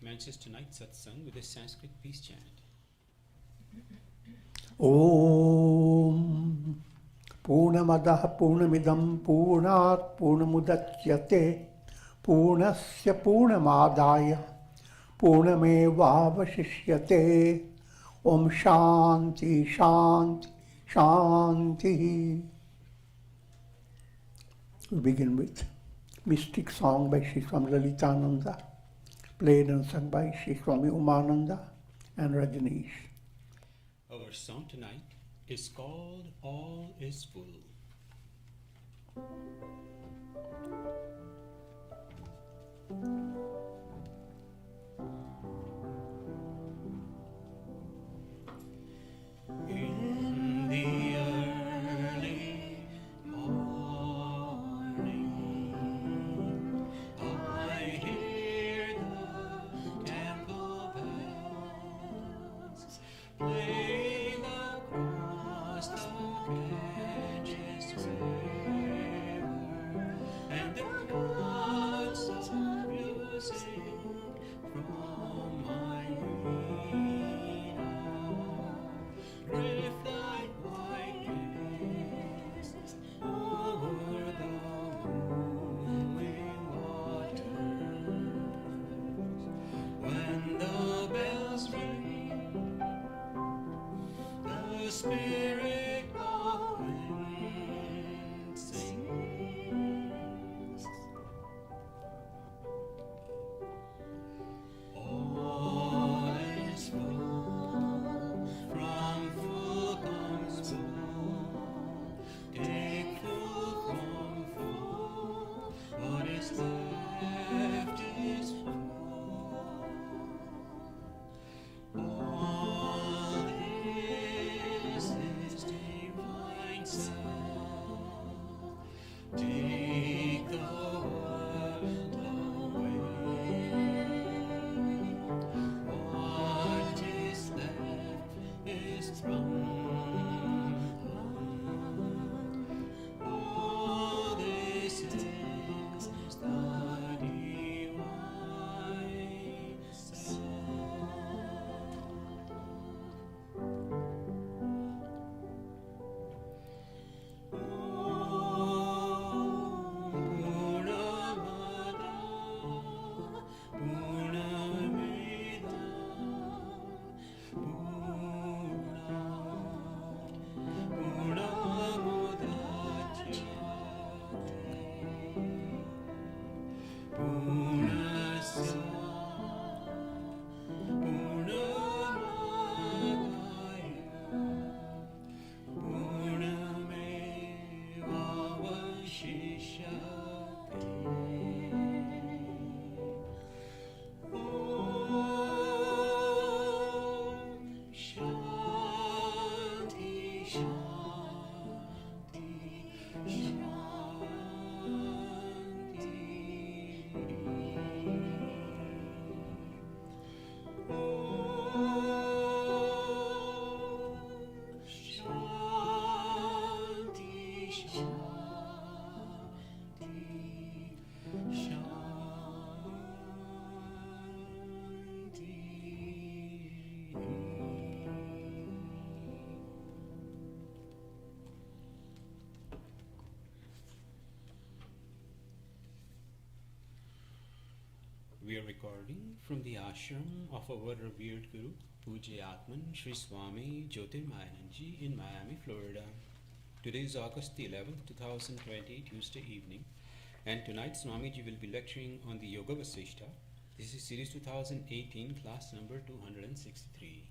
commences tonight's satsang with a Sanskrit peace chant. Om Purnamadah Purnamidam Purnat Purnamudachyate Purnasya Purnamadaya Purnamevavashishyate. Om Shanti Shanti Shanti. We begin with Mystic Song by Sri Swami Lalitananda, played and sung by Sri Swami Umananda and Rajneesh. Our song tonight is called All is Full. In the early morning, I hear the temple bells playing across the Ganges river, and the notes of music from my Veena drift like white mist over the moving waters. When the bells ring, the spirit of wind sings. All is full, from full comes full. Take full from full, what is left is full. All this is divine self. Take the world away. What is left is from all this is the divine self. We are recording from the ashram of our revered Guru, Pujya Atman Sri Swami Jyotirmayananda in Miami, Florida. Today is August the 11th, 2020, Tuesday evening, and tonight Swamiji will be lecturing on the Yoga Vasistha. This is series 2018, class number 263.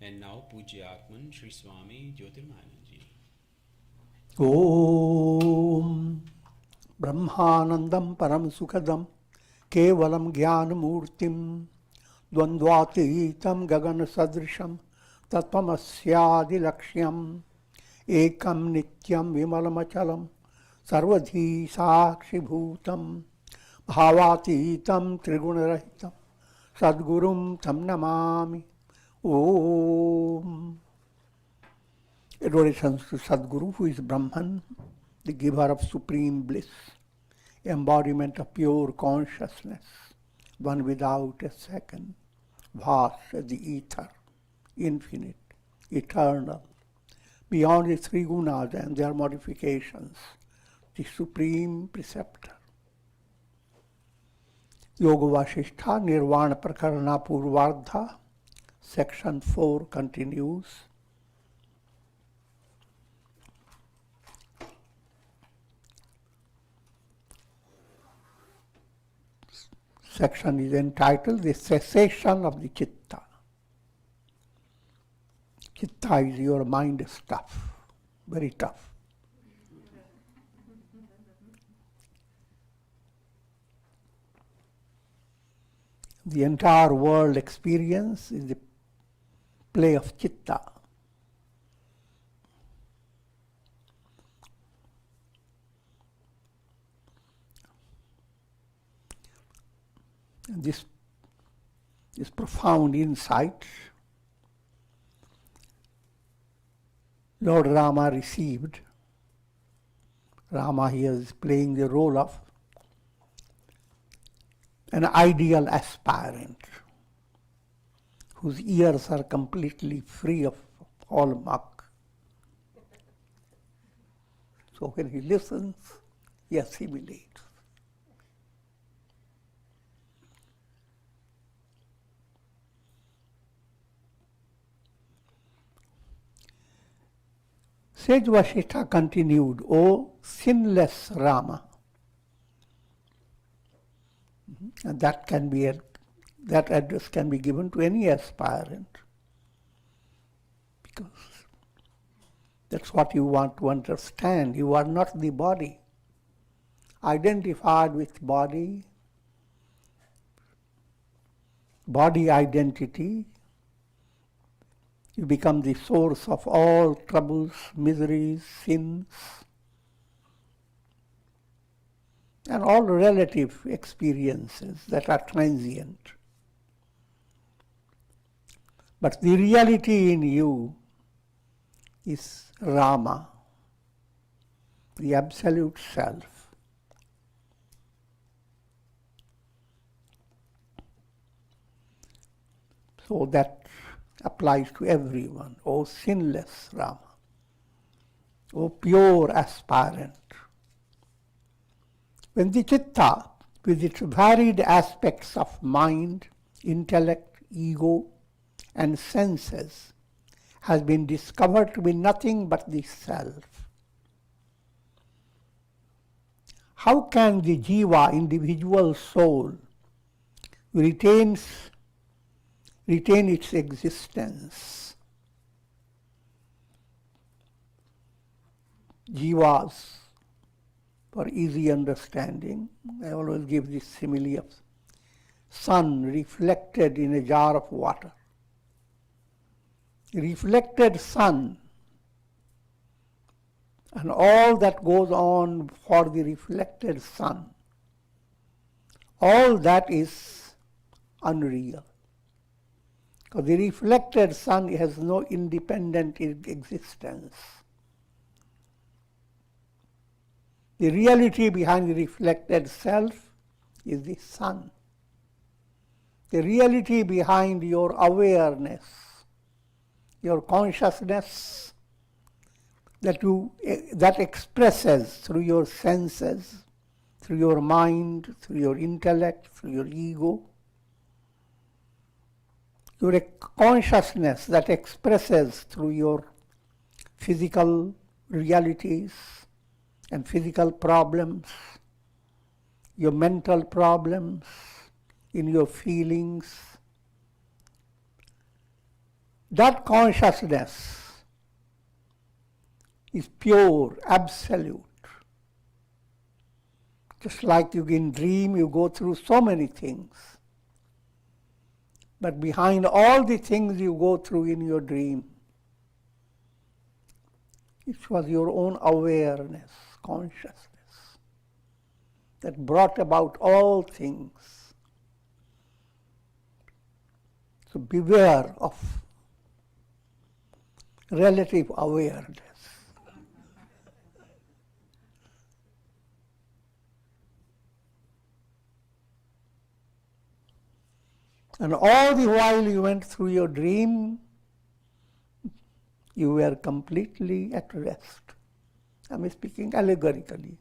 And now Pujya Atman Sri Swami Jyotirmayananda. Om Brahmanandam Param Sukhadam Kevalam Jnanamurtim Dvandvatītam Gagana Sadrisham Tattvamasyadi Lakshyam Ekam Nityam Vimalamachalam Sarvadhi Sakshi Bhutam Bhavatītam Trigunarahitam Sadgurum Tam Namami. Om. Adorations to Sadguru, who is Brahman, the giver of supreme bliss, embodiment of pure consciousness, one without a second, vast as the ether, infinite, eternal, beyond the three gunas and their modifications, the supreme preceptor. Yoga Vasistha Nirvana Prakarana Purvardha, section 4 continues. Section is entitled The Cessation of the Chitta. Chitta is your mind stuff, very tough. The entire world experience is the play of chitta. And this profound insight Lord Rama received. Rama here is playing the role of an ideal aspirant whose ears are completely free of all muck. So when he listens, he assimilates. Sage Vasistha continued, O sinless Rama. And that address can be given to any aspirant, because that's what you want to understand. You are not the body. Identified with body identity, you become the source of all troubles, miseries, sins, and all relative experiences that are transient. But the reality in you is Rama, the absolute self. So that applies to everyone. O sinless Rama, O pure aspirant. When the chitta, with its varied aspects of mind, intellect, ego, and senses, has been discovered to be nothing but the self, how can the jiva, individual soul, retain its existence? Jivas, for easy understanding, I always give this simile of sun reflected in a jar of water. Reflected sun and all that goes on for the reflected sun, all that is unreal. Because the reflected sun has no independent existence. The reality behind the reflected self is the sun. The reality behind your awareness, your consciousness that expresses through your senses, through your mind, through your intellect, through your ego, your consciousness that expresses through your physical realities and physical problems, your mental problems, in your feelings. That consciousness is pure, absolute. Just like you can dream, you go through so many things. But behind all the things you go through in your dream, it was your own awareness, consciousness, that brought about all things. So beware of relative awareness. And all the while you went through your dream, you were completely at rest. I'm speaking allegorically.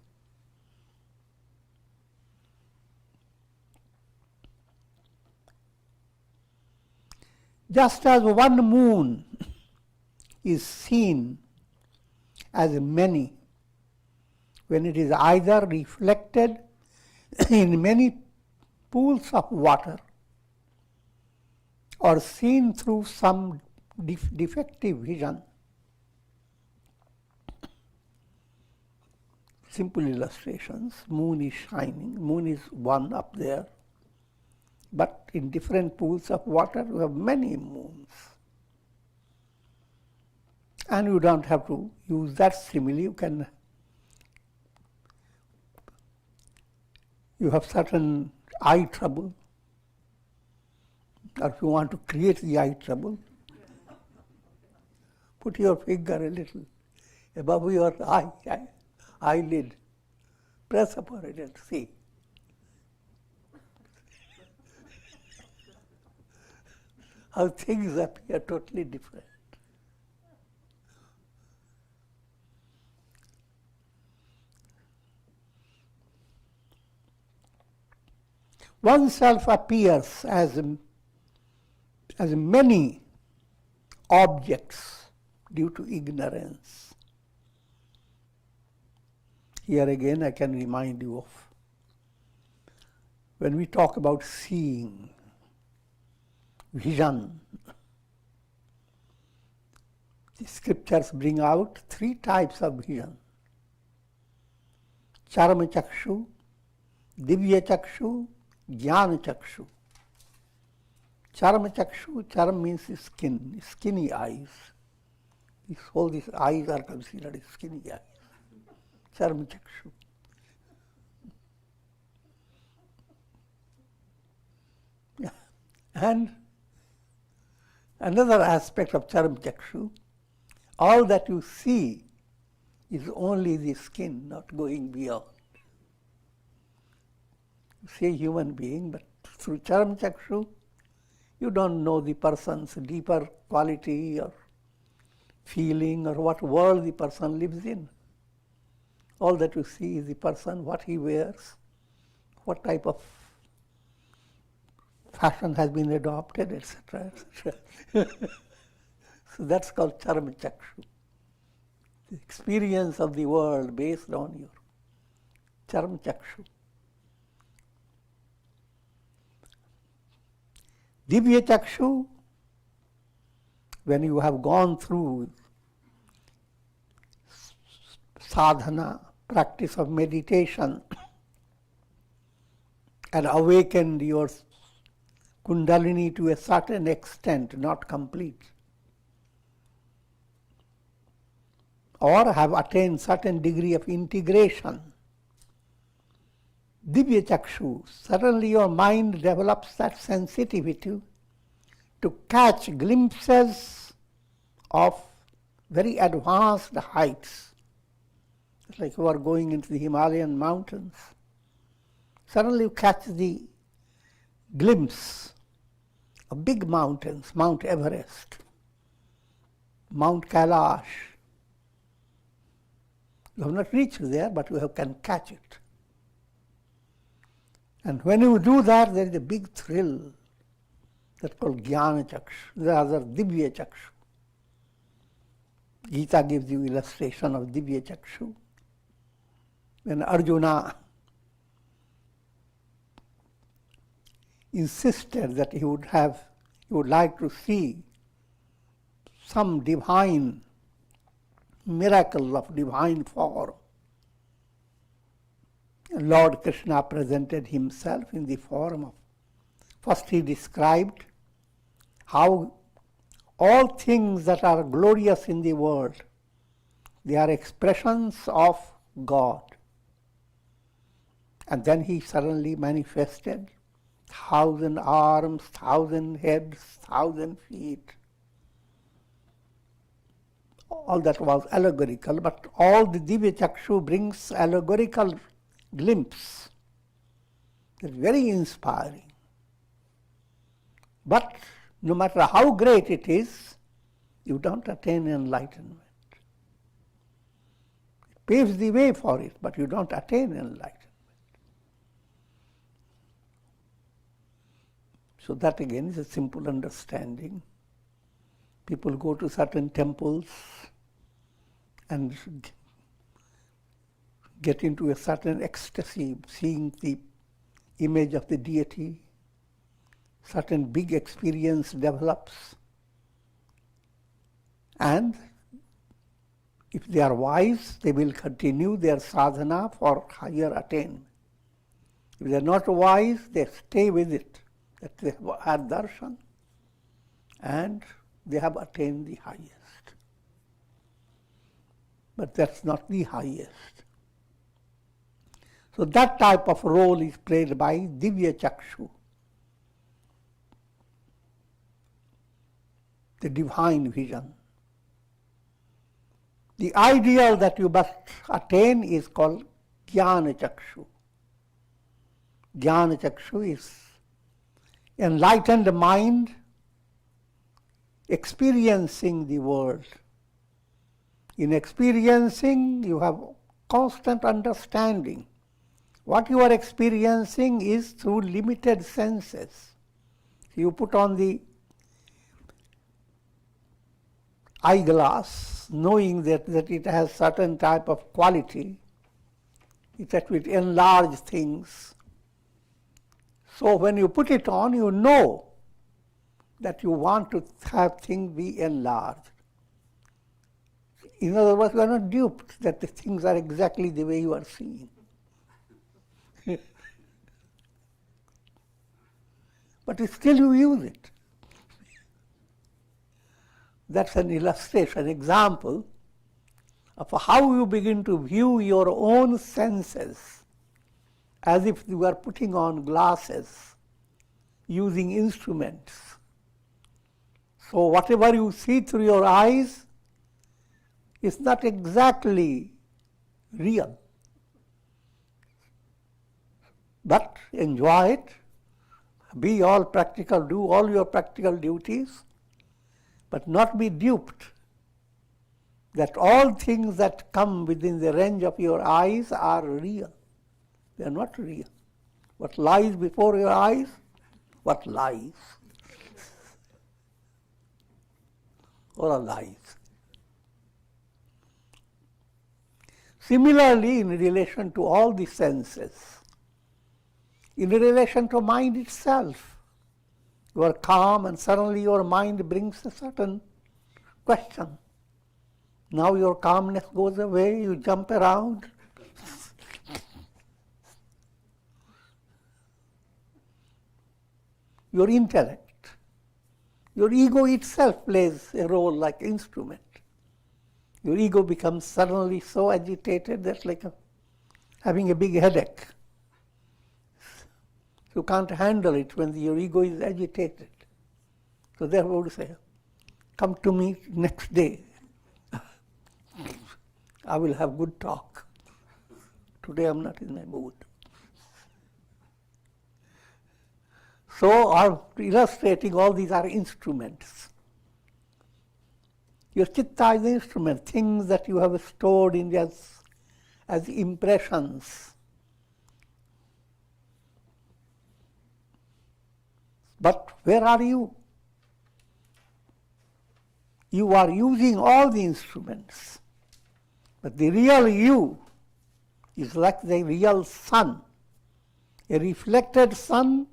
Just as one moon is seen as many when it is either reflected in many pools of water or seen through some defective vision. Simple illustrations. Moon is shining. Moon is one up there. But in different pools of water, you have many moons. And you don't have to use that simile. You have certain eye trouble. Or if you want to create the eye trouble, put your finger a little above your eyelid. Press upon it and see. How things appear totally different. Oneself appears as many objects due to ignorance. Here again I can remind you of when we talk about seeing, vision, the scriptures bring out three types of vision. Charma chakshu, divya chakshu, jnana chakshu. Charma chakshu, charm means skin, skinny eyes. All these eyes are considered skinny eyes. Charma chakshu. Yeah. And another aspect of charma chakshu, all that you see is only the skin, not going beyond. You see a human being, but through charma chakshu, you don't know the person's deeper quality or feeling or what world the person lives in. All that you see is the person, what he wears, what type of fashion has been adopted, etc., etc. So that's called charma chakshu. The experience of the world based on your charma chakshu. Divya chakshu, when you have gone through sadhana, practice of meditation, and awakened your kundalini to a certain extent, not complete, or have attained certain degree of integration, divya chakshu, suddenly your mind develops that sensitivity to catch glimpses of very advanced heights. It's like you are going into the Himalayan mountains. Suddenly you catch the glimpse of big mountains, Mount Everest, Mount Kailash. You have not reached there, but you can catch it. And when you do that, there is a big thrill that's called jnana chakshu, the other divya chakshu. Gita gives you illustration of divya chakshu. When Arjuna insisted that he would like to see some divine miracle of divine form, Lord Krishna presented himself in the form of, first he described how all things that are glorious in the world, they are expressions of God. And then he suddenly manifested 1,000 arms, 1,000 heads, 1,000 feet. All that was allegorical, but all the Divya Chakshu brings allegorical glimpse. It's very inspiring. But no matter how great it is, you don't attain enlightenment. It paves the way for it, but you don't attain enlightenment. So that again is a simple understanding. People go to certain temples and get into a certain ecstasy, seeing the image of the deity. Certain big experience develops. And if they are wise, they will continue their sadhana for higher attainment. If they are not wise, they stay with it, that they have had darshan and they have attained the highest. But that's not the highest. So that type of role is played by Divya Chakshu, the divine vision. The ideal that you must attain is called Jnana Chakshu. Jnana Chakshu is enlightened mind experiencing the world. In experiencing, you have constant understanding. What you are experiencing is through limited senses. You put on the eyeglass, knowing that it has certain type of quality, that will enlarge things. So when you put it on, you know that you want to have things be enlarged. In other words, you are not duped that the things are exactly the way you are seeing. But still you use it. That's an illustration, example of how you begin to view your own senses as if you are putting on glasses, using instruments. So whatever you see through your eyes is not exactly real. But enjoy it, be all practical, do all your practical duties, but not be duped that all things that come within the range of your eyes are real. They are not real. What lies before your eyes? What lies? Or lies. Similarly, in relation to all the senses, in relation to mind itself, you are calm and suddenly your mind brings a certain question. Now your calmness goes away, you jump around. Your intellect, your ego itself plays a role like instrument. Your ego becomes suddenly so agitated that's like having a big headache. You can't handle it when your ego is agitated. So therefore you say, come to me next day. I will have good talk. Today I'm not in my mood. So I'm illustrating all these are instruments. Your chitta is the instrument, things that you have stored in as impressions. But where are you? You are using all the instruments. But the real you is like the real sun. A reflected sun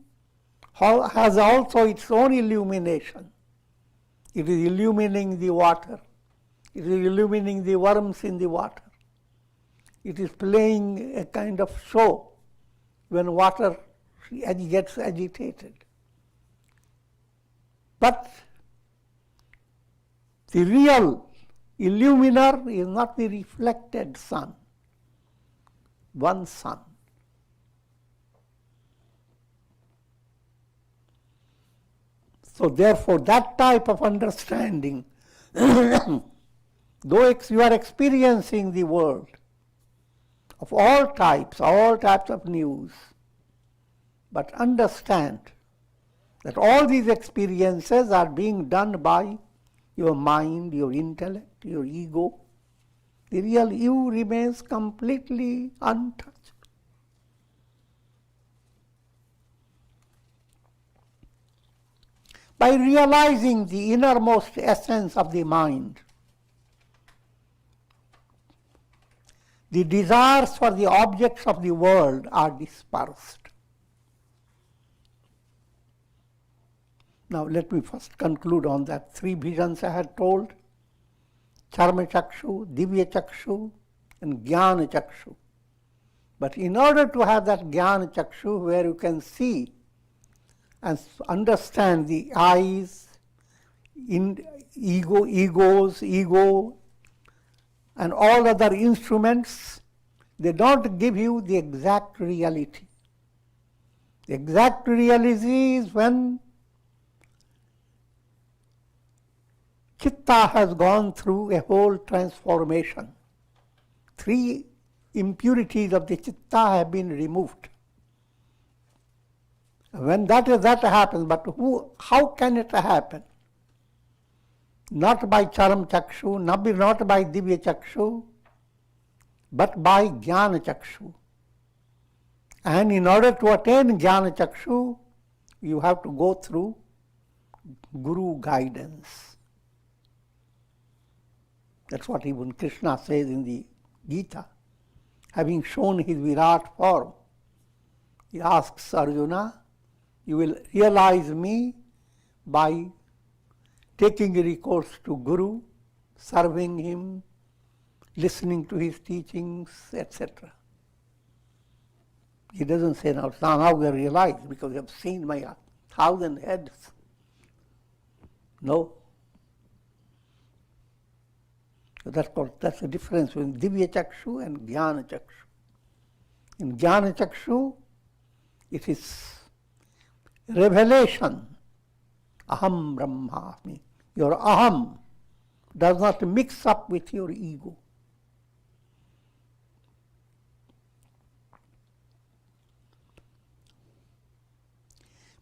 has also its own illumination. It is illuminating the water. It is illuminating the worms in the water. It is playing a kind of show when water gets agitated. But the real illuminer is not the reflected sun, one sun. So therefore that type of understanding, though you are experiencing the world of all types of news, but understand That all these experiences are being done by your mind, your intellect, your ego. The real you remains completely untouched. By realizing the innermost essence of the mind, the desires for the objects of the world are dispersed. Now let me first conclude on that 3 visions I had told: Charma Chakshu, Divya Chakshu, and Jnana Chakshu. But in order to have that Jnana Chakshu, where you can see and understand the eyes, ego, and all other instruments, they don't give you the exact reality. The exact reality is when Chitta has gone through a whole transformation. 3 impurities of the Chitta have been removed. When that happens, but how can it happen? Not by Charam Chakshu, not by Divya Chakshu, but by Jnana Chakshu. And in order to attain Jnana Chakshu, you have to go through Guru guidance. That's what even Krishna says in the Gita. Having shown his Virat form, he asks Arjuna, you will realize me by taking recourse to Guru, serving him, listening to his teachings, etc. He doesn't say, now you realize because you have seen my 1,000 heads. No. So that's the difference between Divya Chakshu and Jnana Chakshu. In Jnana Chakshu, it is revelation. Aham Brahmasmi. Your aham does not mix up with your ego.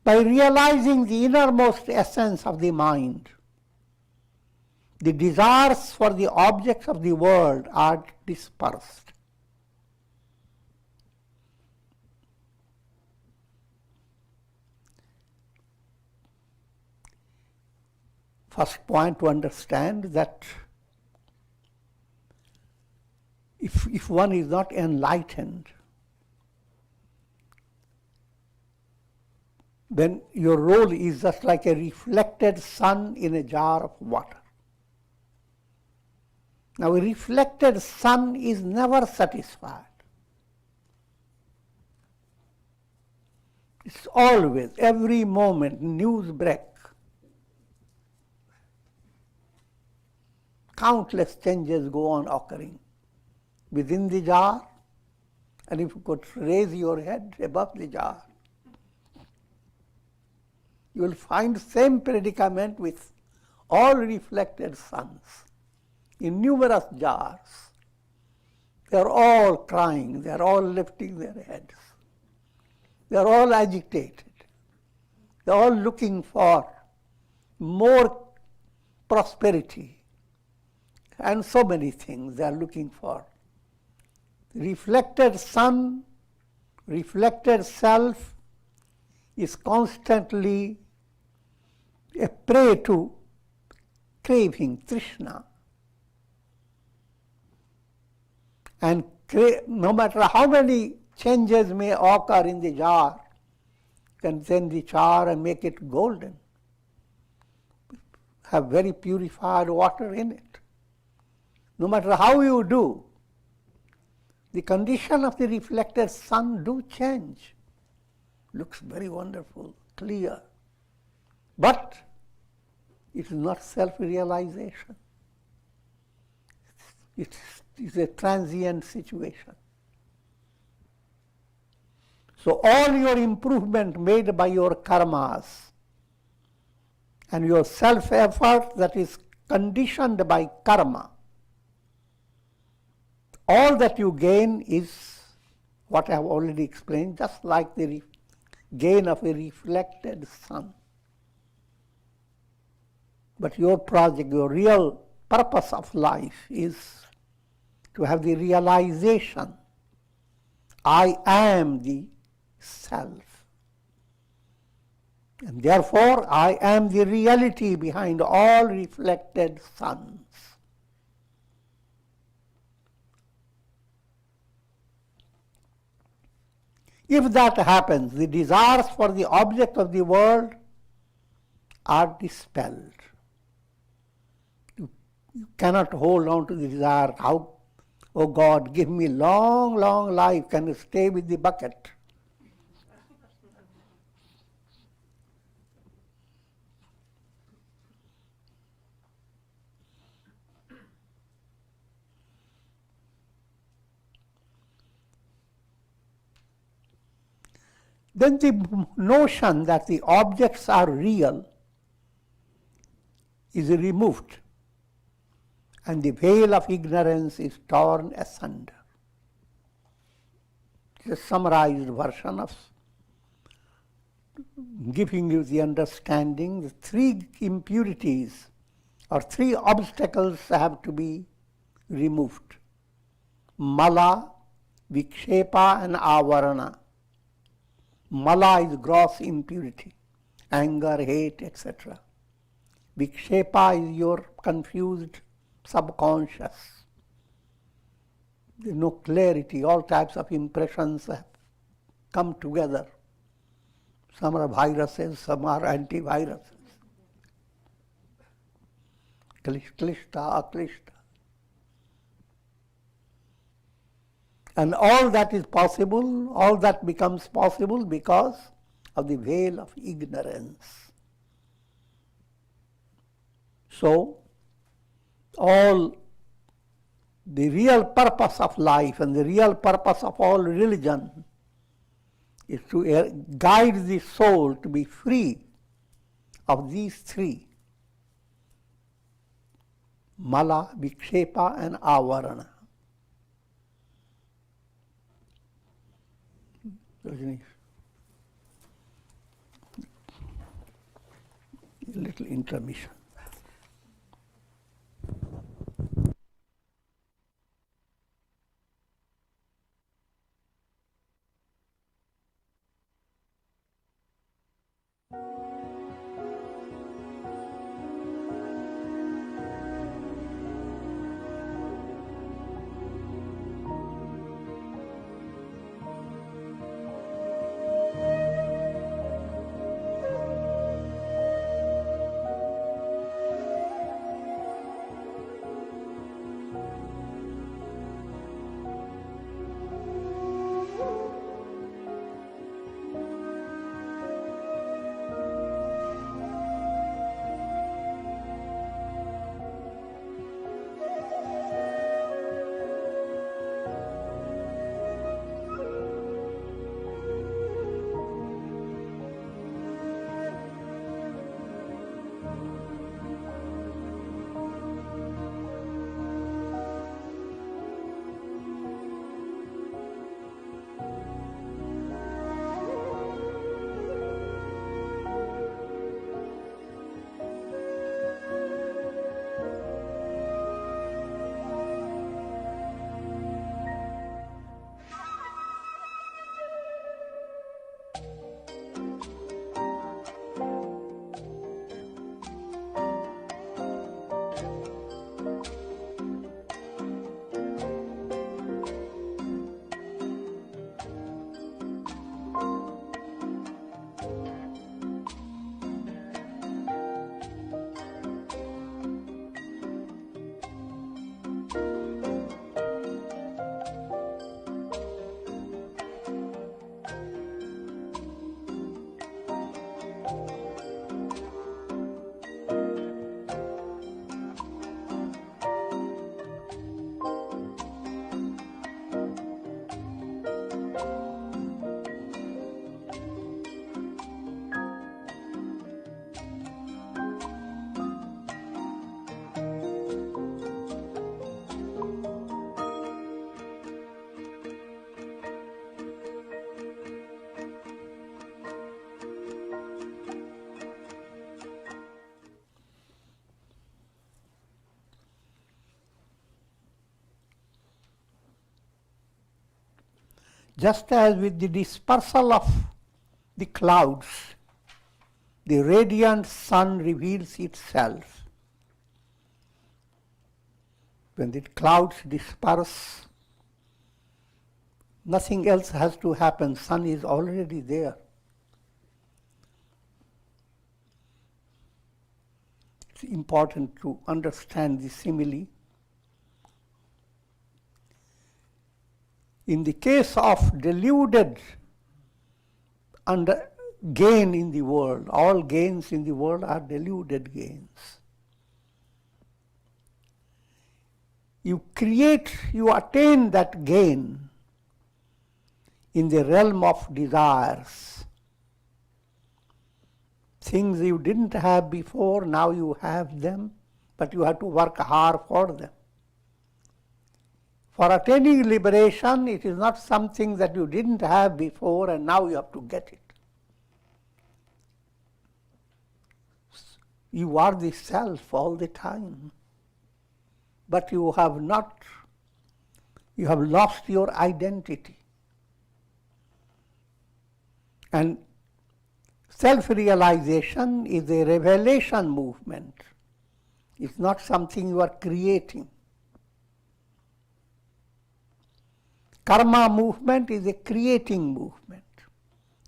By realizing the innermost essence of the mind, the desires for the objects of the world are dispersed. First point to understand that if one is not enlightened, then your role is just like a reflected sun in a jar of water. Now, a reflected sun is never satisfied. It's always, every moment, news break. Countless changes go on occurring within the jar, and if you could raise your head above the jar, you will find same predicament with all reflected suns in numerous jars. They are all crying, they are all lifting their heads. They are all agitated. They are all looking for more prosperity and so many things they are looking for. Reflected sun, reflected self is constantly a prey to craving, Trishna. And no matter how many changes may occur in the jar, can send the jar and make it golden. Have very purified water in it. No matter how you do, the condition of the reflected sun do change. Looks very wonderful, clear. But it is not self-realization. It is a transient situation. So all your improvement made by your karmas and your self-effort that is conditioned by karma, all that you gain is what I have already explained, just like the gain of a reflected sun. But your project, your real purpose of life is to have the realization, I am the self. And therefore, I am the reality behind all reflected suns. If that happens, the desires for the object of the world are dispelled. You cannot hold on to the desire, how, oh God, give me long, long life, can you stay with the bucket? Then the notion that the objects are real is removed, and the veil of ignorance is torn asunder. It's a summarized version of giving you the understanding. The three impurities or three obstacles have to be removed. Mala, vikshepa and avarana. Mala is gross impurity, anger, hate, etc. Vikshepa is your confused subconscious. There's no clarity, all types of impressions have come together. Some are viruses, some are antiviruses. Klishta, aklishta. And all that is possible, all that becomes possible because of the veil of ignorance. So, all the real purpose of life and the real purpose of all religion is to guide the soul to be free of these three: mala, vikshepa and avarana. A little intermission. Just as with the dispersal of the clouds, the radiant sun reveals itself. When the clouds disperse, nothing else has to happen. Sun is already there. It's important to understand the simile. In the case of deluded gain in the world, all gains in the world are deluded gains. You attain that gain in the realm of desires. Things you didn't have before, now you have them, but you have to work hard for them. For attaining liberation, it is not something that you didn't have before and now you have to get it. You are the self all the time, but you have lost your identity. And self-realization is a revelation movement. It's not something you are creating. Karma movement is a creating movement.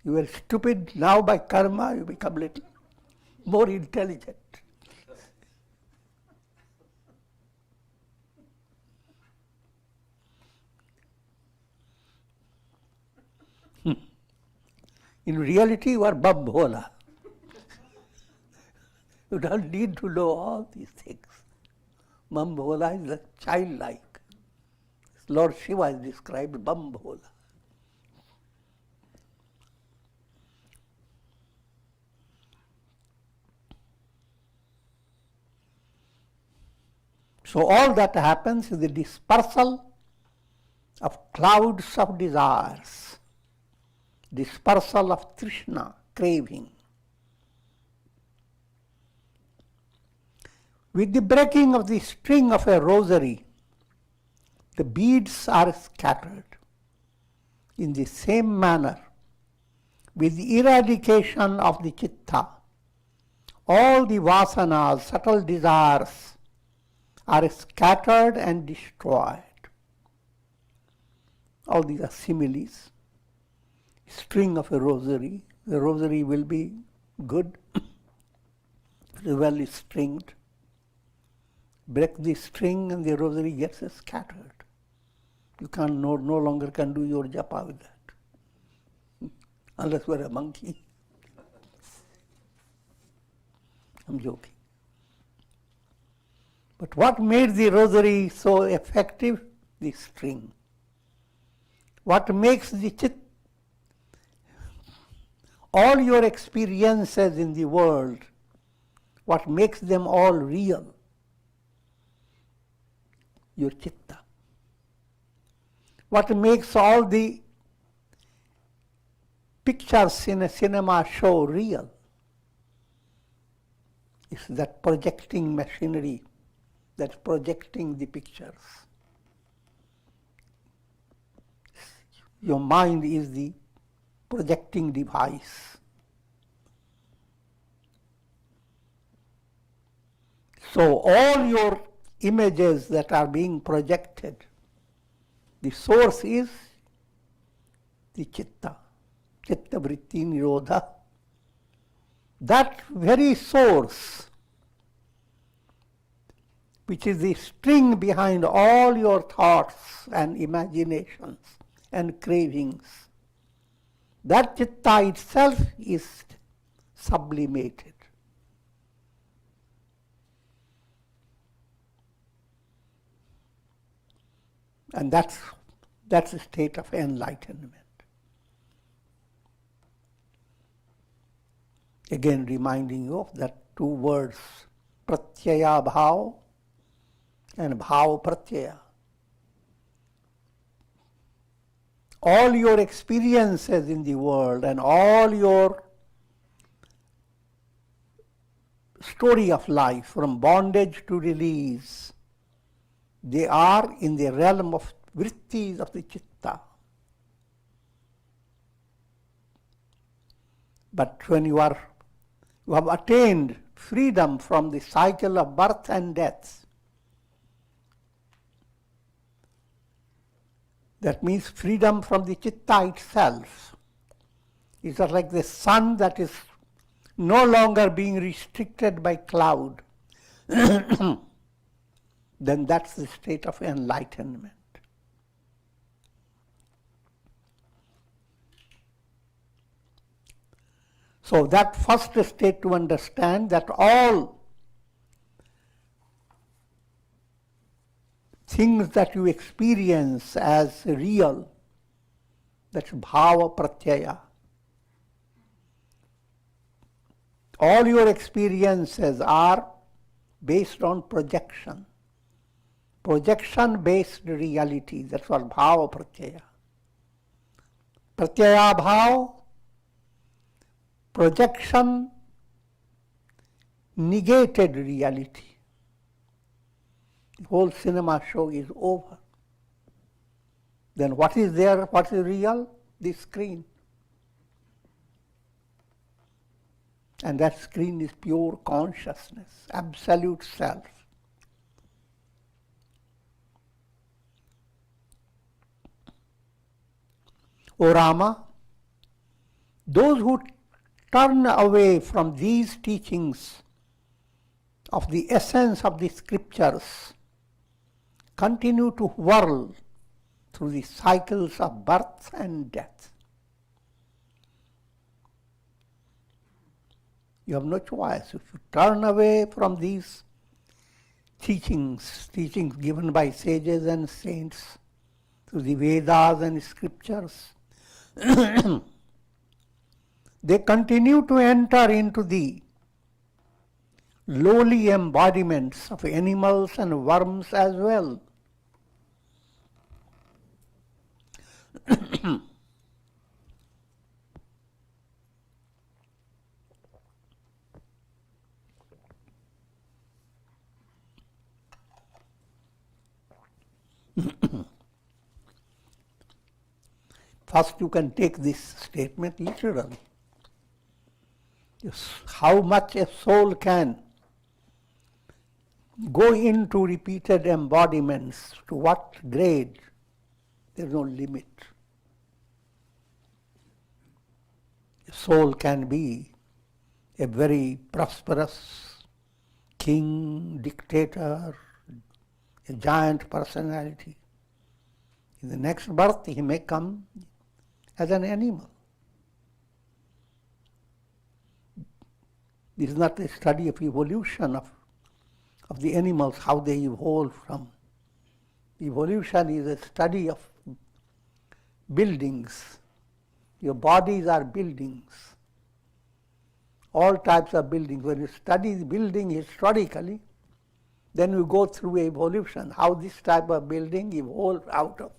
You were stupid, now by karma you become little more intelligent. In reality, you are bambhola. You don't need to know all these things. Bambhola is the childlike. Lord Shiva is described bambhola. So all that happens is the dispersal of clouds of desires, dispersal of trishna, craving. With the breaking of the string of a rosary, the beads are scattered. In the same manner, with the eradication of the chitta, all the vasanas, subtle desires, are scattered and destroyed. All these are similes. String of a rosary. The rosary will be good, well stringed. Break the string and the rosary gets scattered. You no longer can do your japa with that. Unless you are a monkey. I'm joking. But what made the rosary so effective? The string. What makes the all your experiences in the world, what makes them all real? Your chitta. What makes all the pictures in a cinema show real is that projecting machinery that's projecting the pictures. Your mind is the projecting device. So all your images that are being projected, the source is the chitta, chitta vritti nirodha. That very source, which is the string behind all your thoughts and imaginations and cravings, that chitta itself is sublimated. And that's a state of enlightenment. Again, reminding you of that two words, pratyaya bhav and bhav pratyaya. All your experiences in the world and all your story of life, from bondage to release, they are in the realm of vrittis of the chitta. But when you have attained freedom from the cycle of birth and death, that means freedom from the chitta itself. It's just like the sun that is no longer being restricted by cloud. Then that's the state of enlightenment. So that first state to understand that all things that you experience as real, that's bhava pratyaya. All your experiences are based on projection. Projection-based reality, that's what bhava pratyaya. Pratyaya bhava, projection negated reality. The whole cinema show is over. Then what is there, what is real? The screen. And that screen is pure consciousness, absolute self. O Rama, those who turn away from these teachings of the essence of the scriptures continue to whirl through the cycles of birth and death. You have no choice. If you turn away from these teachings given by sages and saints through the Vedas and scriptures, they continue to enter into the lowly embodiments of animals and worms as well. First, you can take this statement literally. How much a soul can go into repeated embodiments, to what grade, there is no limit. A soul can be a very prosperous king, dictator, a giant personality. In the next birth, he may come as an animal. This is not a study of evolution of the animals, how they evolved from. Evolution is a study of buildings. Your bodies are buildings. All types of buildings. When you study the building historically, then you go through evolution, how this type of building evolved out of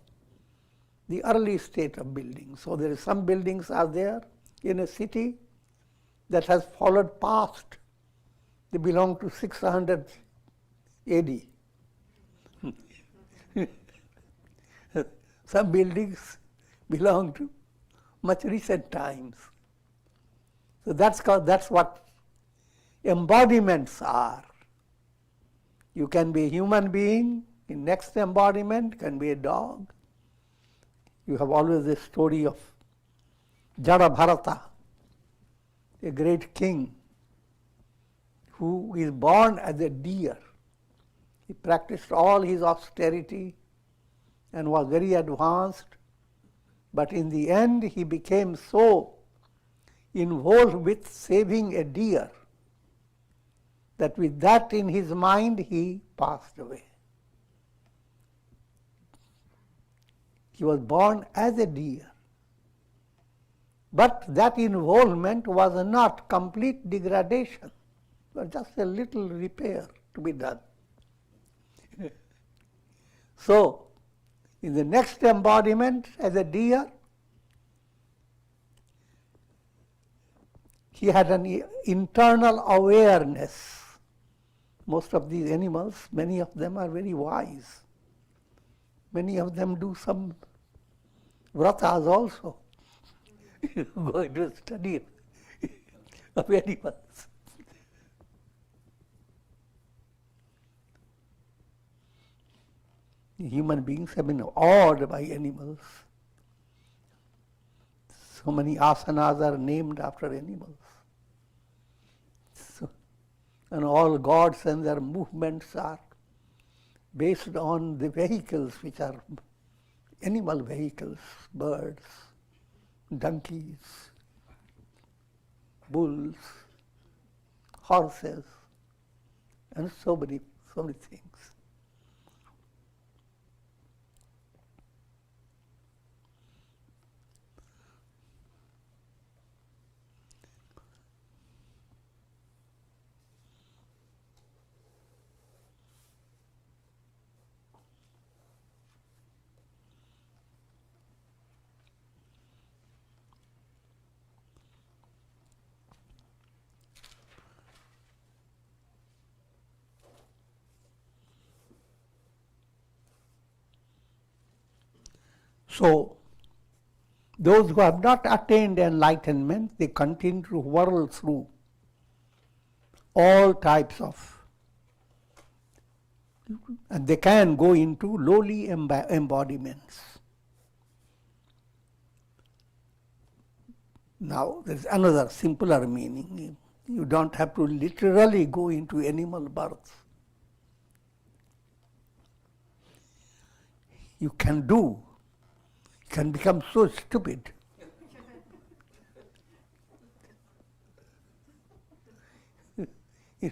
the early state of building. So there is some buildings are there in a city that has followed past. They belong to 600 AD. Some buildings belong to much recent times. So that's what embodiments are. You can be a human being, in next embodiment can be a dog. You have always the story of Jada Bharata, a great king who is born as a deer. He practiced all his austerity and was very advanced, but in the end he became so involved with saving a deer that with that in his mind he passed away. He was born as a deer. But that involvement was not complete degradation. It was just a little repair to be done. So, in the next embodiment as a deer, he had an internal awareness. Most of these animals, many of them are very wise. Many of them do some vratas also. Go into study of animals. Human beings have been awed by animals. So many asanas are named after animals. So, and all gods and their movements are based on the vehicles which are animal vehicles, birds, donkeys, bulls, horses, and so many things. So, those who have not attained enlightenment, they continue to whirl through all types of, and they can go into lowly embodiments. Now, there is another simpler meaning. You don't have to literally go into animal birth. You can become so stupid. In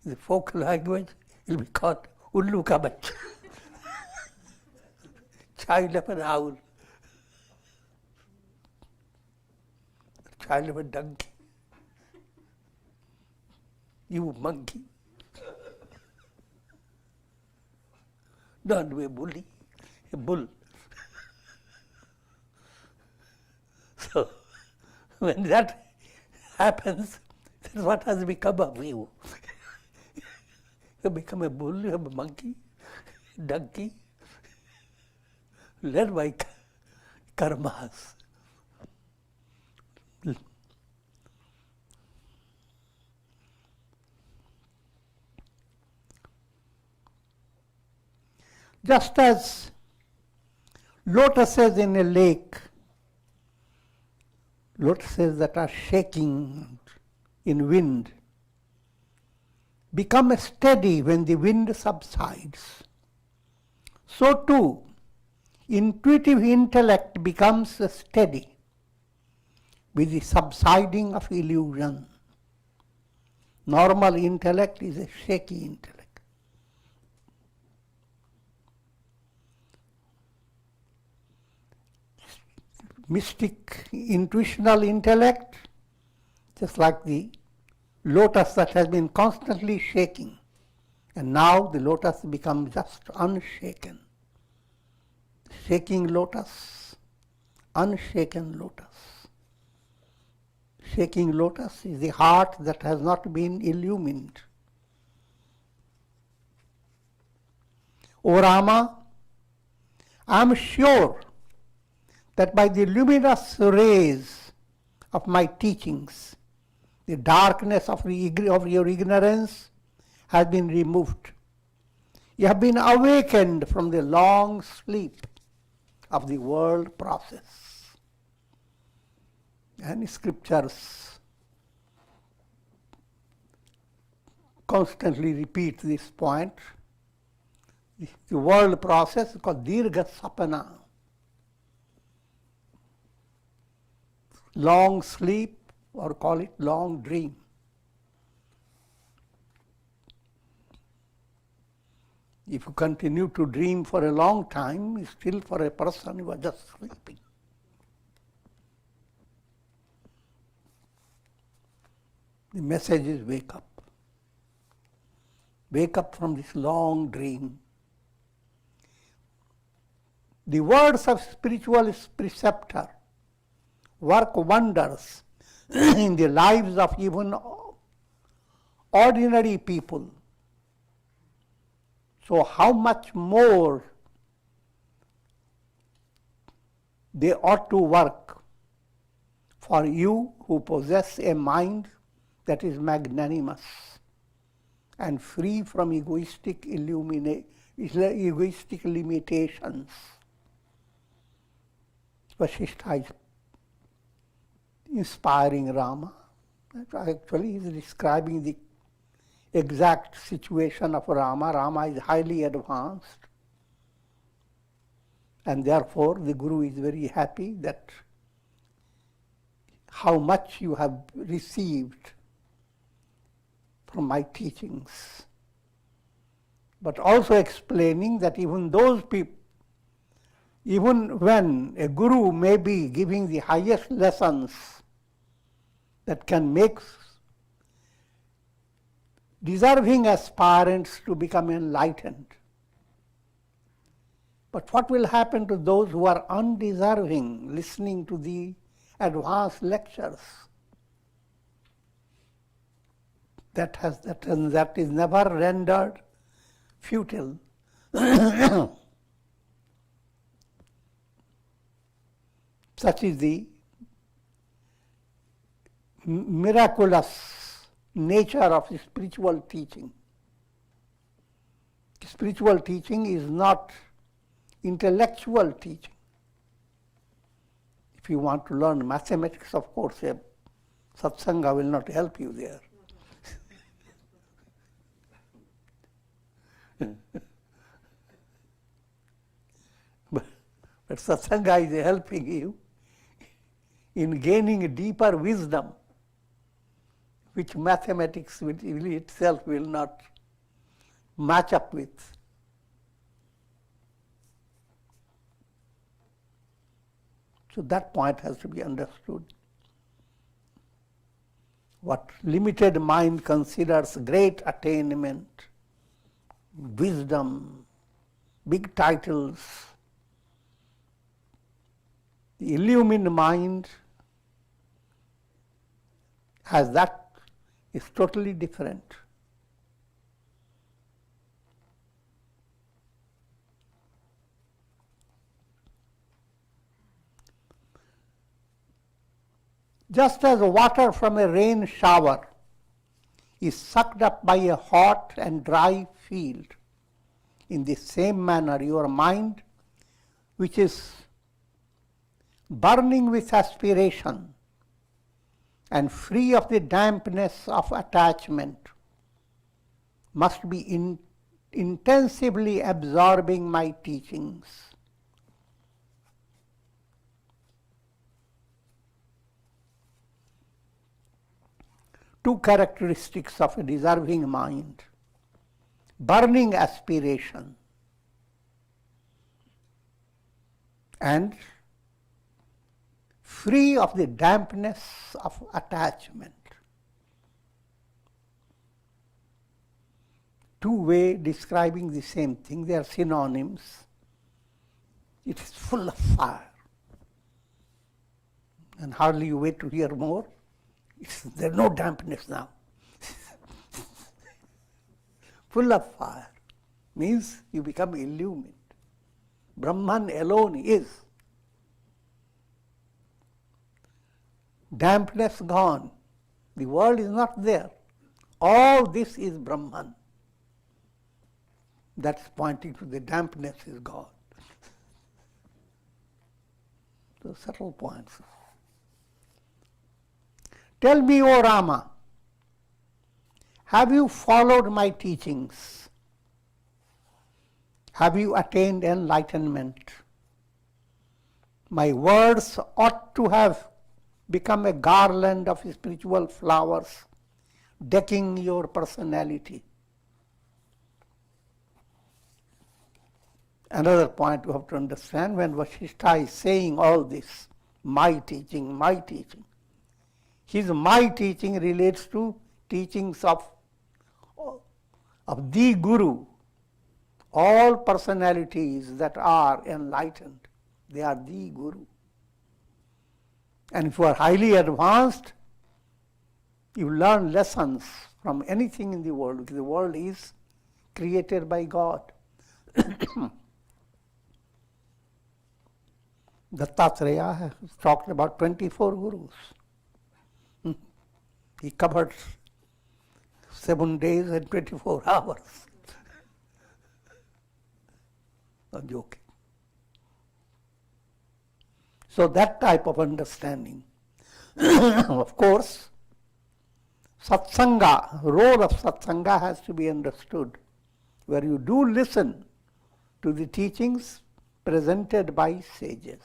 the folk language, it will be called ullu kabat, child of an owl, child of a donkey, you monkey. Don't be a bully, a bull. So, when that happens, that's what has become of you. You become a bull, you have a monkey, donkey, led by karmas. Just as lotuses in a lake, lotuses that are shaking in wind, become steady when the wind subsides. So too, intuitive intellect becomes steady with the subsiding of illusion. Normal intellect is a shaky intellect. Mystic, intuitional intellect, just like the lotus that has been constantly shaking, and now the lotus becomes just unshaken. Shaking lotus, unshaken lotus. Shaking lotus is the heart that has not been illumined. O Rama, I am sure that by the luminous rays of my teachings, the darkness of your ignorance has been removed. You have been awakened from the long sleep of the world process. And scriptures constantly repeat this point. The world process is called Dirgha Sapana. Long sleep, or call it long dream. If you continue to dream for a long time, it's still for a person who was just sleeping. The message is wake up. Wake up from this long dream. The words of spiritual preceptor work wonders in the lives of even ordinary people. So how much more they ought to work for you who possess a mind that is magnanimous and free from egoistic limitations. Vasistha is inspiring Rama. Actually, he is describing the exact situation of Rama. Rama is highly advanced, and therefore the Guru is very happy that how much you have received from my teachings. But also explaining that even those people, even when a Guru may be giving the highest lessons that can make deserving aspirants to become enlightened, but what will happen to those who are undeserving listening to the advanced lectures? That is never rendered futile. Such is the miraculous nature of spiritual teaching. Spiritual teaching is not intellectual teaching. If you want to learn mathematics, of course, a satsanga will not help you there. But satsanga is helping you in gaining a deeper wisdom, which mathematics itself will not match up with. So that point has to be understood. What limited mind considers great attainment, wisdom, big titles, the illumined mind has that, is totally different. Just as water from a rain shower is sucked up by a hot and dry field, in the same manner your mind, which is burning with aspiration and free of the dampness of attachment, must be intensively absorbing my teachings. Two characteristics of a deserving mind: burning aspiration and free of the dampness of attachment. Two ways describing the same thing, they are synonyms. It is full of fire. And hardly you wait to hear more. There is no dampness now. Full of fire means you become illumined. Brahman alone is. Dampness gone. The world is not there. All this is Brahman. That's pointing to the dampness is gone. So subtle points. Tell me, O Rama, have you followed my teachings? Have you attained enlightenment? My words ought to have become a garland of spiritual flowers decking your personality. Another point you have to understand, when Vasistha is saying all this, my teaching, his my teaching relates to teachings of the Guru. All personalities that are enlightened, they are the Guru. And if you are highly advanced, you learn lessons from anything in the world, because the world is created by God. Dattatreya has talked about 24 Gurus. He covered 7 days and 24 hours. I'm joking. So that type of understanding. Of course, satsanga, role of satsanga has to be understood, where you do listen to the teachings presented by sages.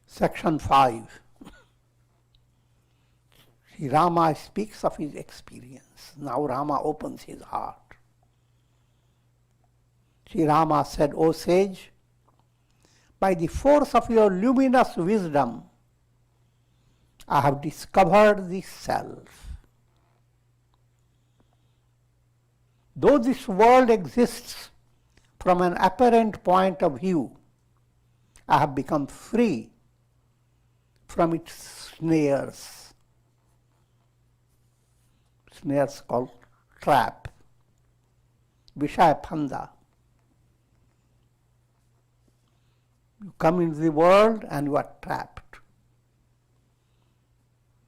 Section 5. Sri Rama speaks of his experience. Now Rama opens his heart. Sri Rama said, O sage, by the force of your luminous wisdom, I have discovered the self. Though this world exists from an apparent point of view, I have become free from its snares. Snares called trap, Vishaya Phanda. You come into the world and you are trapped.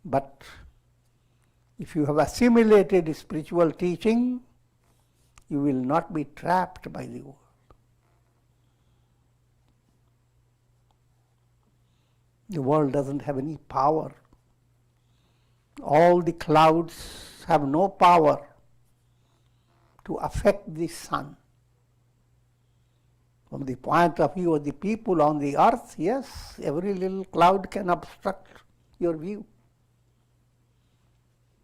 But if you have assimilated spiritual teaching, you will not be trapped by the world. The world doesn't have any power. All the clouds have no power to affect the sun. From the point of view of the people on the earth, yes, every little cloud can obstruct your view.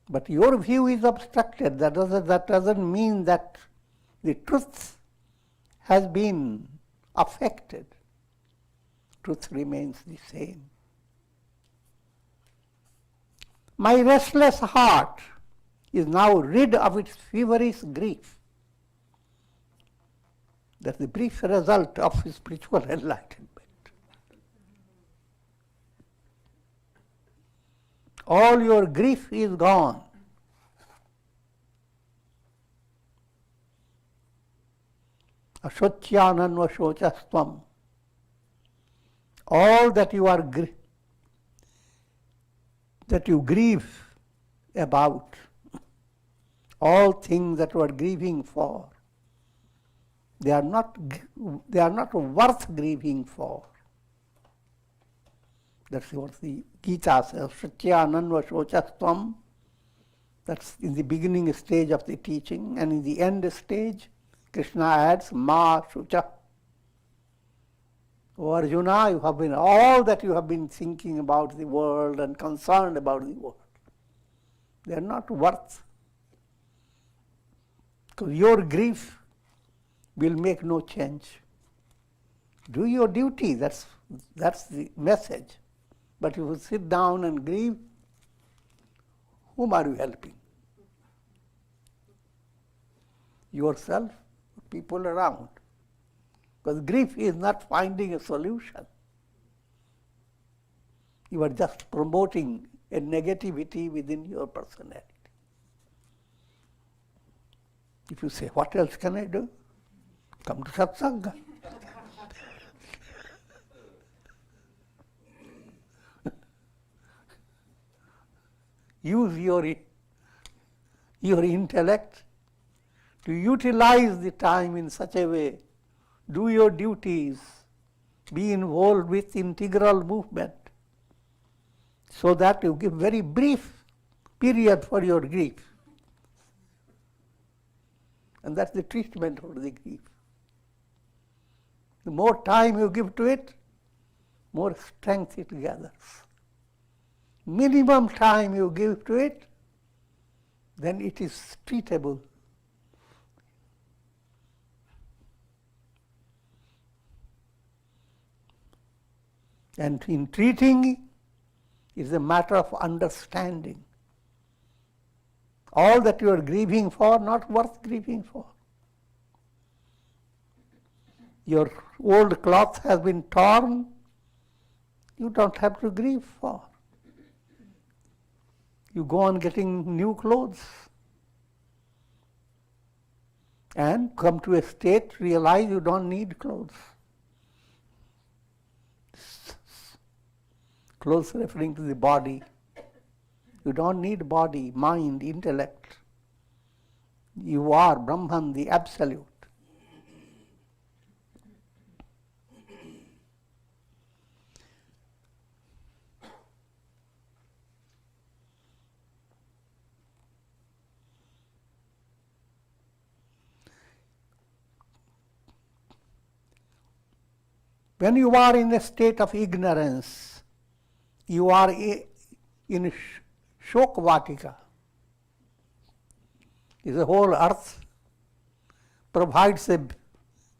But your view is obstructed. That doesn't mean that the truth has been affected. Truth remains the same. My restless heart is now rid of its feverish grief. That's the brief result of spiritual enlightenment. All your grief is gone. Ashotyananva shochastvam. All that you grieve about, all things that you are grieving for, they are not worth grieving for. That's what the Gita says, Satyananva Shochastvam. That's in the beginning stage of the teaching, and in the end stage, Krishna adds, Ma Shucha. O Arjuna, you have been all that you have been thinking about the world and concerned about the world. They are not worth. Because your grief will make no change. Do your duty, that's the message. But if you sit down and grieve, whom are you helping? Yourself, people around. Because grief is not finding a solution. You are just promoting a negativity within your personality. If you say, what else can I do? Come to satsanga. Use your intellect to utilize the time in such a way. Do your duties. Be involved with integral movement so that you give very brief period for your grief. And that's the treatment for the grief. The more time you give to it, more strength it gathers. Minimum time you give to it, then it is treatable. And in treating is a matter of understanding. All that you are grieving for, not worth grieving for. Your old cloth has been torn, you don't have to grieve for. You go on getting new clothes and come to a state, realize you don't need clothes. Close referring to the body. You don't need body, mind, intellect. You are Brahman, the Absolute. When you are in a state of ignorance, you are in Shokvatika. The whole earth provides a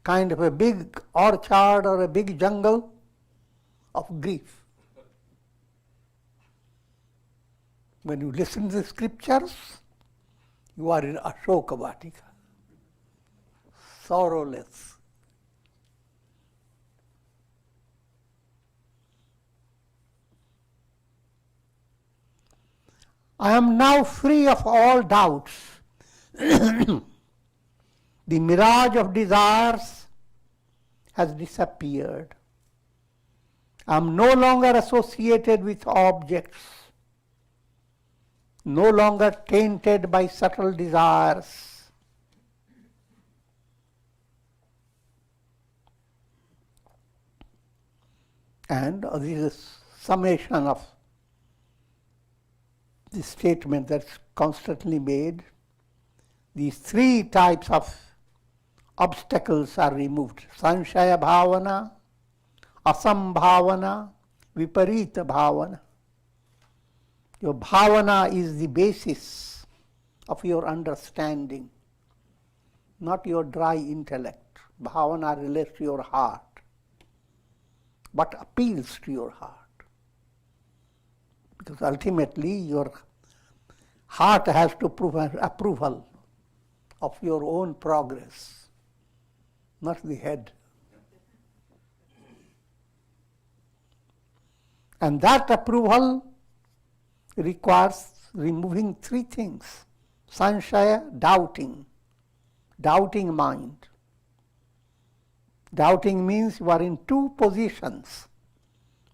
kind of a big orchard or a big jungle of grief. When you listen to the scriptures, you are in Ashokavatika, sorrowless. I am now free of all doubts. The mirage of desires has disappeared. I am no longer associated with objects, no longer tainted by subtle desires. And this is a summation of the statement that's constantly made. These three types of obstacles are removed. Sanshaya bhavana, asambhavana, viparita bhavana. Your bhavana is the basis of your understanding, not your dry intellect. Bhavana relates to your heart, but appeals to your heart. Because ultimately your heart has to prove approval of your own progress, not the head. And that approval requires removing three things. Sanshaya, doubting mind. Doubting means you are in two positions.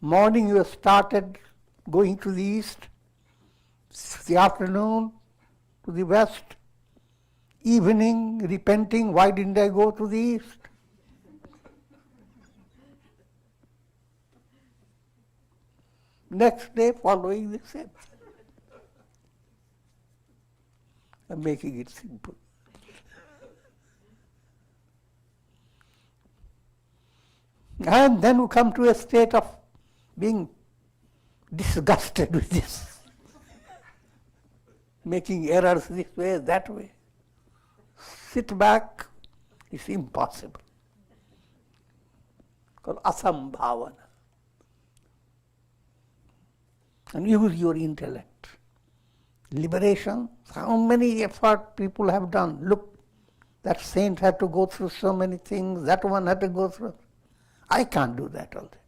Morning you have started going to the east, the afternoon to the west, evening repenting, why didn't I go to the east? Next day following the same. I'm making it simple. And then you come to a state of being disgusted with this, making errors this way, that way. Sit back, it's impossible. Called asambhavana. And use your intellect. Liberation, how many effort people have done. Look, that saint had to go through so many things, that one had to go through. I can't do that all the time.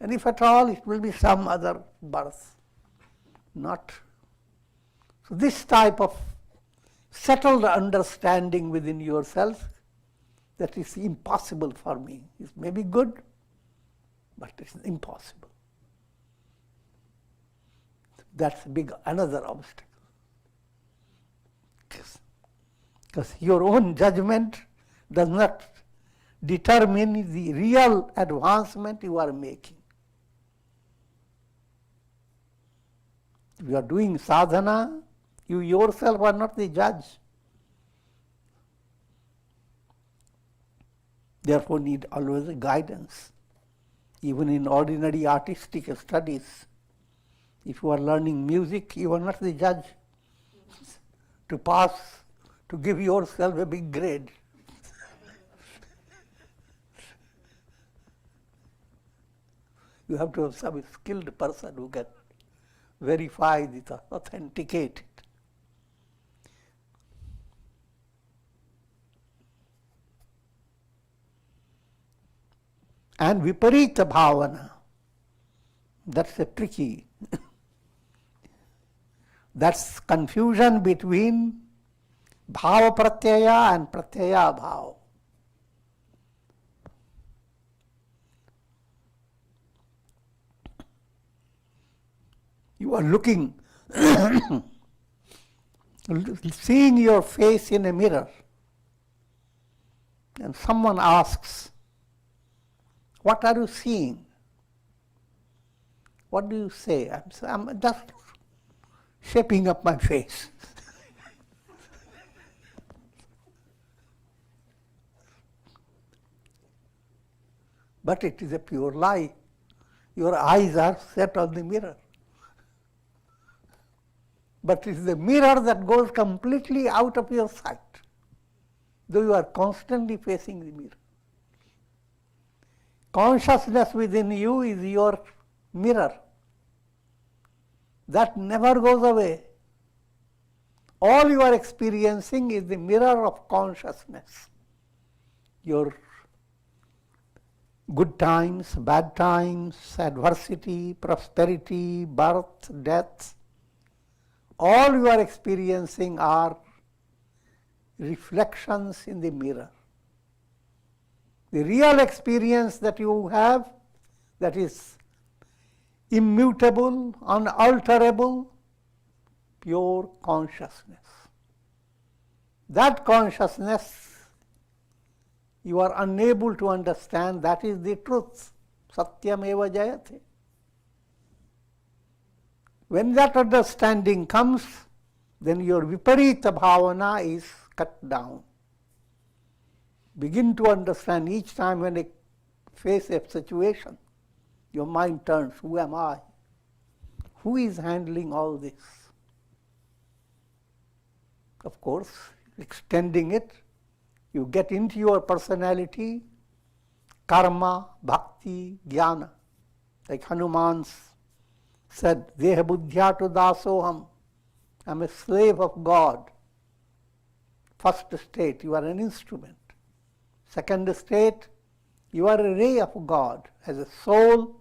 And if at all, it will be some other birth, not. So this type of settled understanding within yourself, that is impossible for me. It may be good, but it's impossible. That's another obstacle. Because your own judgment does not determine the real advancement you are making. If you are doing sadhana, you yourself are not the judge. Therefore need always a guidance. Even in ordinary artistic studies, if you are learning music, you are not the judge to pass, to give yourself a big grade. You have to have some skilled person who can verify it, authenticate it. And viparita bhavana, that's a tricky. That's confusion between bhava pratyaya and pratyaya bhava. You are looking, seeing your face in a mirror. And someone asks, what are you seeing? What do you say? I'm just shaping up my face. But it is a pure lie. Your eyes are set on the mirror. But it is the mirror that goes completely out of your sight, though you are constantly facing the mirror. Consciousness within you is your mirror. That never goes away. All you are experiencing is the mirror of consciousness. Your good times, bad times, adversity, prosperity, birth, death, all you are experiencing are reflections in the mirror. The real experience that you have, that is immutable, unalterable, pure consciousness. That consciousness you are unable to understand, that is the truth. Satyam eva jayate. When that understanding comes, then your viparita bhavana is cut down. Begin to understand each time when you face a situation, your mind turns, who am I? Who is handling all this? Of course, extending it, you get into your personality, karma, bhakti, jnana. Like Hanuman said, Deha buddhyatu dasoham. I'm a slave of God. First state, you are an instrument. Second state, you are a ray of God. As a soul,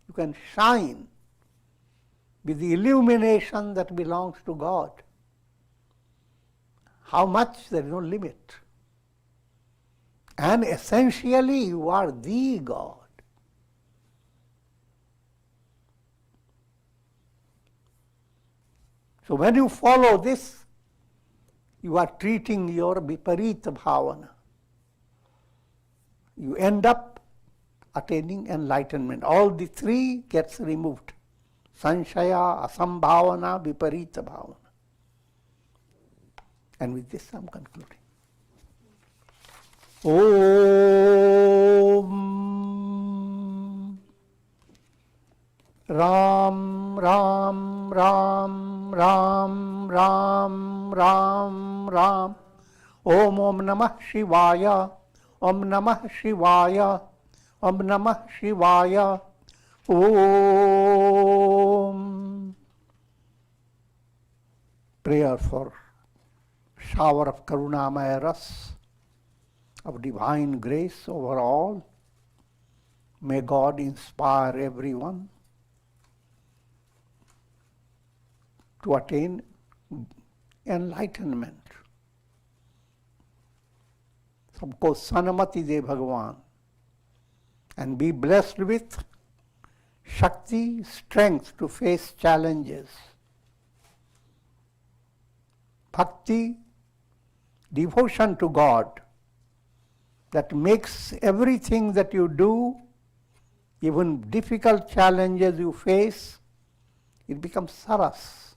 you can shine with the illumination that belongs to God. How much? There is no limit. And essentially, you are the God. So when you follow this, you are treating your viparita bhavana. You end up attaining enlightenment. All the three gets removed. Sanshaya, asambhavana, viparita bhavana. And with this I am concluding. Om Ram Ram Ram Ram Ram Ram Ram Om Om Namah Shivaya Om Namah Shivaya Om Namah Shivaya Om. Prayer for shower of Karunamaya Ras, of divine grace over all. May God inspire everyone to attain enlightenment. Sabko sanamati de Bhagavan, and be blessed with Shakti, strength to face challenges. Bhakti, devotion to God, that makes everything that you do, even difficult challenges you face, it becomes saras.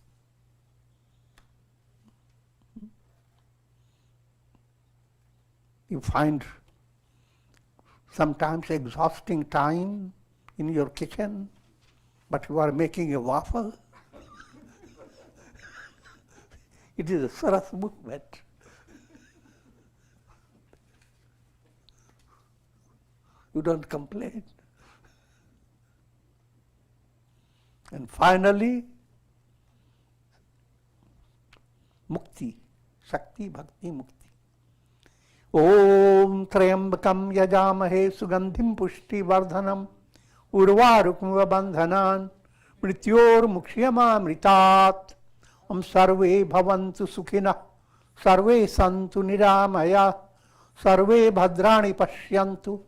You find sometimes exhausting time in your kitchen, but you are making a waffle. It is a saras movement. You don't complain. And finally, mukti, Shakti, Bhakti, Mukti. Om Trayambakam Yajamahe Sugandhim Pushti Vardhanam Urvarukmiva Bandhanan Mrityor Mukshiyama Mritat. Om Sarve Bhavantu Sukhina Sarve Santu Niramaya Sarve Bhadrani Pashyantu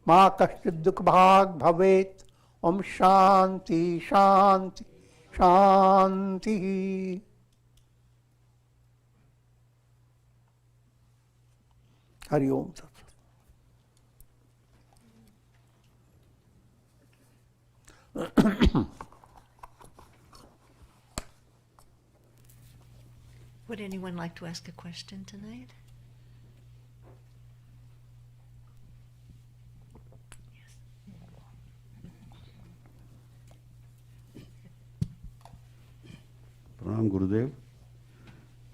Ma Kashchid Dukh Bhag Bhavet. Om Shanti Shanti Shanti. Hari Om Tat Sat. Would anyone like to ask a question tonight? Yes. Pranam Gurudev.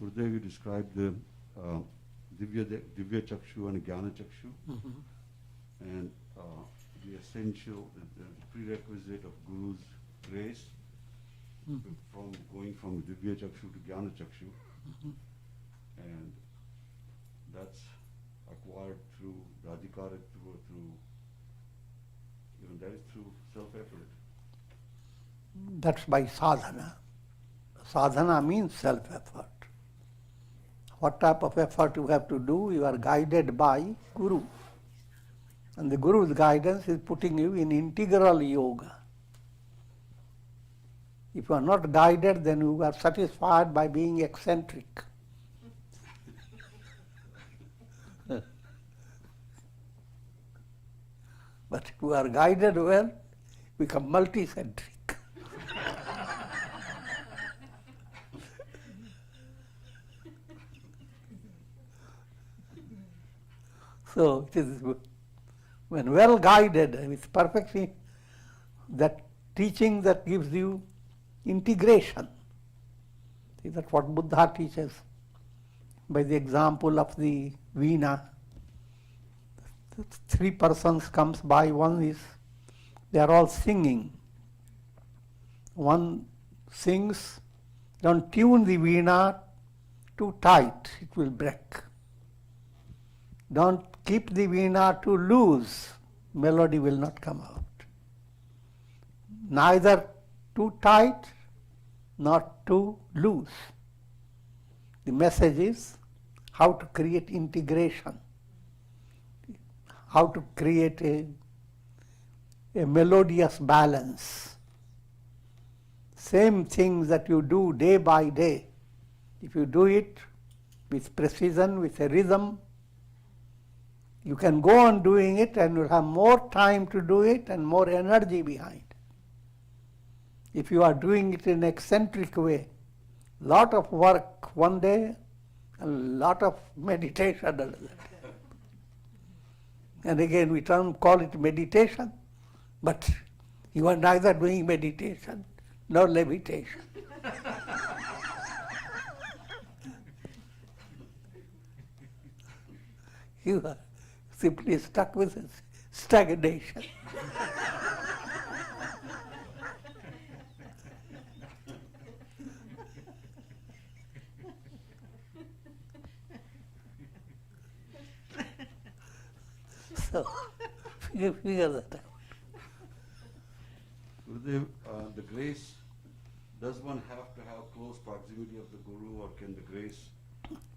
Gurudev, you described the Divya Chakshu and Jnana Chakshu, and the essential, the prerequisite of Guru's grace from going from Divya Chakshu to Jnana Chakshu, and that's acquired through Radhikaritva, through, even that is through self-effort. That's by sadhana. Sadhana means self-effort. What type of effort you have to do, you are guided by Guru. And the Guru's guidance is putting you in integral yoga. If you are not guided, then you are satisfied by being eccentric. But if you are guided well, become multicentric. So it is, when well guided, with perfectly, that teaching that gives you integration. See, that's what Buddha teaches by the example of the veena. Three persons comes by, one is, they are all singing. One sings, don't tune the veena too tight, it will break. Don't keep the veena too loose, melody will not come out. Neither too tight, not too loose. The message is how to create integration, how to create a melodious balance. Same things that you do day by day, if you do it with precision, with a rhythm, you can go on doing it and you'll have more time to do it and more energy behind. If you are doing it in an eccentric way, lot of work one day, a lot of meditation another day. And again we call it meditation, but you are neither doing meditation nor levitation. You are simply stuck with stagnation. So, figure that out. Gurudev, the grace, does one have to have close proximity of the Guru, or can the grace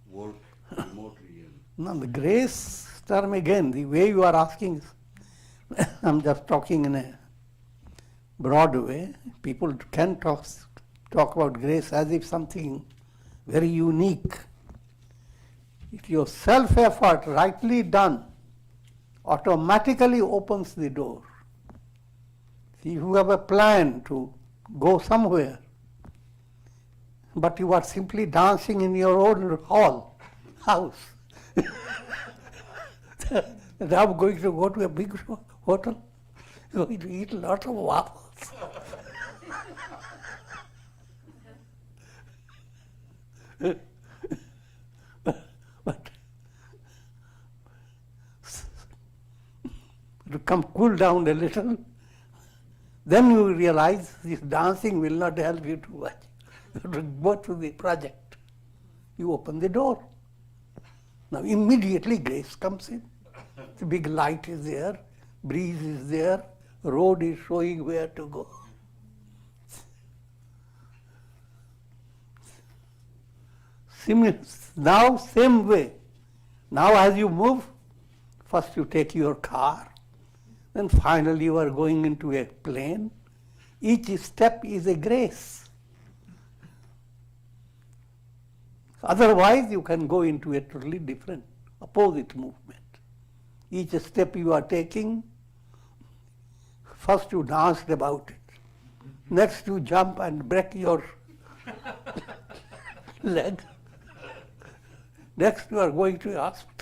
work remotely? Now the grace term again, the way you are asking, I'm just talking in a broad way. People can talk about grace as if something very unique. If your self-effort rightly done automatically opens the door. See, you have a plan to go somewhere, but you are simply dancing in your own house. And I'm going to go to a big hotel, going to eat lots of waffles. But to come cool down a little, then you realize this dancing will not help you too much. You have to go to the project. You open the door. Now immediately grace comes in. The big light is there, breeze is there, road is showing where to go. Now same way. Now as you move, first you take your car, then finally you are going into a plane. Each step is a grace. Otherwise, you can go into a totally different, opposite movement. Each step you are taking, first you danced about it. Next you jump and break your leg. Next you are going to hospital.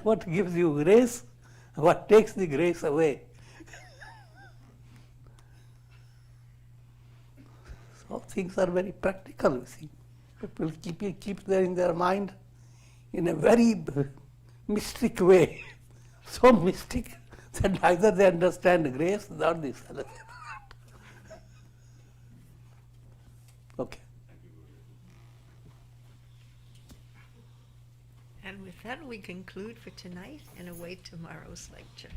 What gives you grace? What takes the grace away? So things are very practical, you see. People keep there in their mind in a very mystic way. So mystic that neither they understand grace nor the salvation. Okay. And with that, we conclude for tonight and await tomorrow's lecture.